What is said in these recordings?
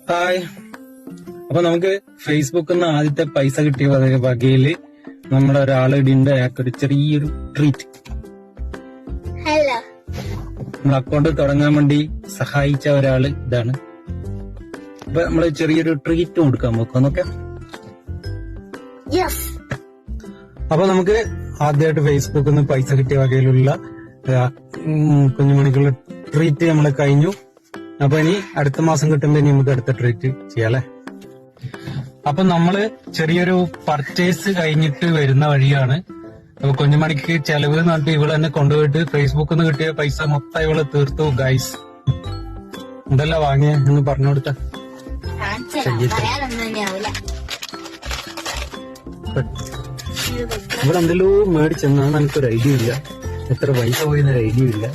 Hi. അപ്പൊ നമുക്ക് ഫേസ്ബുക്കിൽ നിന്ന് ആദ്യത്തെ പൈസ കിട്ടിയ വകയില് നമ്മുടെ ഒരാള് ഇടിന്റെ അയാൾക്കൊരു ചെറിയൊരു ട്രീറ്റ് നമ്മുടെ അക്കൗണ്ട് തുടങ്ങാൻ വേണ്ടി സഹായിച്ച ഒരാള് ഇതാണ്. അപ്പൊ നമ്മള് ചെറിയൊരു ട്രീറ്റ് കൊടുക്കാൻ നോക്കാം. അപ്പൊ നമുക്ക് ആദ്യമായിട്ട് ഫേസ്ബുക്കിൽ നിന്ന് പൈസ കിട്ടിയ വകയിലുള്ള കുഞ്ഞുമണിക്കുള്ള ട്രീറ്റ് നമ്മള് കഴിഞ്ഞു. അപ്പൊ ഇനി അടുത്ത മാസം കിട്ടുമ്പോ ഇനി നമുക്ക് അടുത്ത ട്രീറ്റ് ചെയ്യാല്ലേ. അപ്പൊ നമ്മള് ചെറിയൊരു പർച്ചേസ് കഴിഞ്ഞിട്ട് വരുന്ന വഴിയാണ്. അപ്പൊ കുഞ്ഞുമണിക്ക് ചെലവ് എന്നിട്ട് ഇവള് തന്നെ കൊണ്ടുപോയിട്ട് ഫേസ്ബുക്കിൽ നിന്ന് കിട്ടിയ പൈസ മൊത്തം ഇവള് തീർത്തു. ഗൈസ് എന്തല്ല വാങ്ങിയ എന്ന് പറഞ്ഞു കൊടുത്ത ഇവിടെ എന്തെല്ലോ മേടിച്ചെന്നാണ് എനിക്കൊരു ഐഡിയ ഇല്ല. എത്ര പൈസ പോയെന്നൊരു ഐഡിയ ഇല്ല.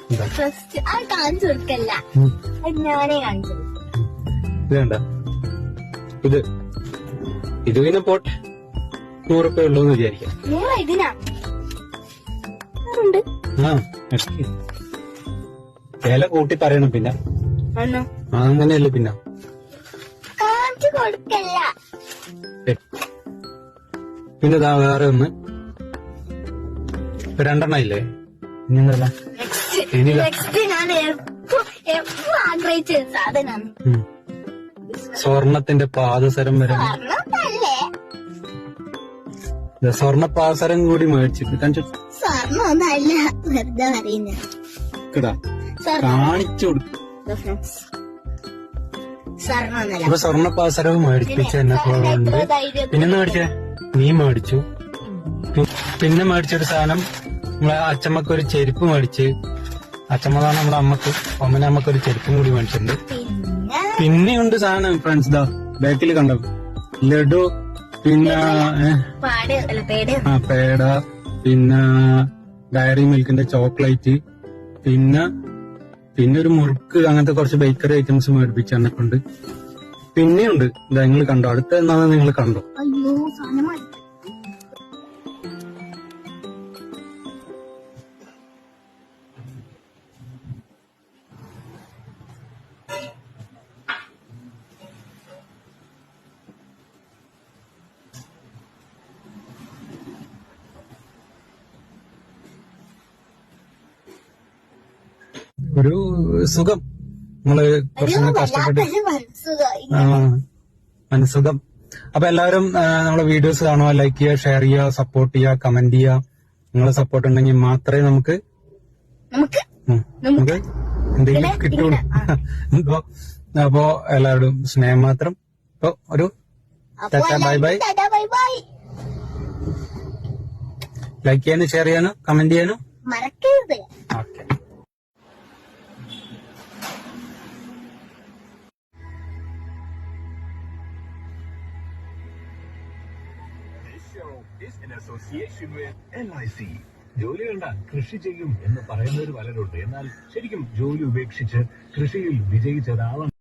ഇത് വേണ്ട, ഇത് പിന്നെ പോട്ടെ, 100 രൂപ ഉള്ളൂന്ന് വിചാരിക്കാം. വില കൂട്ടി പറയണം പിന്നെ. അങ്ങനെയല്ലേ പിന്നെ. പിന്നെ ഇതാ വേറെ ഒന്ന്, 2 ഇല്ലേ? ഇനിയല്ല സ്വർണത്തിന്റെ പാദസരം വരെ, സ്വർണ്ണ പാദസരം കൂടി മേടിച്ചിട്ട് കാണിച്ചു കൊടുക്കും. അപ്പൊ സ്വർണ്ണ പാദസരവും മേടിപ്പിച്ച എന്നെ കൊണ്ട്. പിന്നെ മേടിച്ചേ നീ മേടിച്ചു. പിന്നെ മേടിച്ചൊരു സാധനം നമ്മളെ അച്ചമ്മക്കൊരു ചെരുപ്പ് മേടിച്ച്. അച്ചമ്മതാണ് നമ്മുടെ അമ്മക്ക്, അമ്മനെ അമ്മക്കൊരു ചെരുപ്പും കൂടി മേടിച്ചിട്ടുണ്ട്. പിന്നെയുണ്ട് സാധനം ഫ്രണ്ട്സ്, ദാ ബാക്കിൽ കണ്ടോ, ലഡു, പിന്നെ പേട, പിന്നെ ഡയറി മിൽക്കിന്റെ ചോക്ലേറ്റ്, പിന്നെ ഒരു മുറുക്ക്, അങ്ങനത്തെ കുറച്ച് ബേക്കറി ഐറ്റംസ് മേടിപ്പിച്ച് എന്നെ കൊണ്ട്. പിന്നെയുണ്ട് ഇതാ, നിങ്ങൾ കണ്ടോ, അടുത്ത എന്നാന്ന് നിങ്ങൾ കണ്ടോ. ഒരു സുഖം, നമ്മള് കുറച്ചൊന്ന് കഷ്ടപ്പെട്ട് മനസ്സുഖം. അപ്പൊ എല്ലാവരും നമ്മളെ വീഡിയോസ് കാണുക, ലൈക്ക് ചെയ്യുക, ഷെയർ ചെയ്യുക, സപ്പോർട്ട് ചെയ്യുക, കമന്റ് ചെയ്യുക. നിങ്ങളെ സപ്പോർട്ട് ഉണ്ടെങ്കിൽ മാത്രമേ നമുക്ക് എന്തെങ്കിലും കിട്ടുള്ളൂ. അപ്പോ എല്ലാവരും സ്നേഹം മാത്രം. അപ്പൊ ഒരു ബൈ ബൈ. ലൈക്ക് ചെയ്യാനും ഷെയർ ചെയ്യാനും കമന്റ് ചെയ്യാനും മറക്കരുത്. ഓക്കെ. ജോലി വേണ്ട, കൃഷി ചെയ്യും എന്ന് പറയുന്നവർ പലരുണ്ട്. എന്നാൽ ശരിക്കും ജോലി ഉപേക്ഷിച്ച് കൃഷിയിൽ വിജയിച്ച ഒരാളാണ്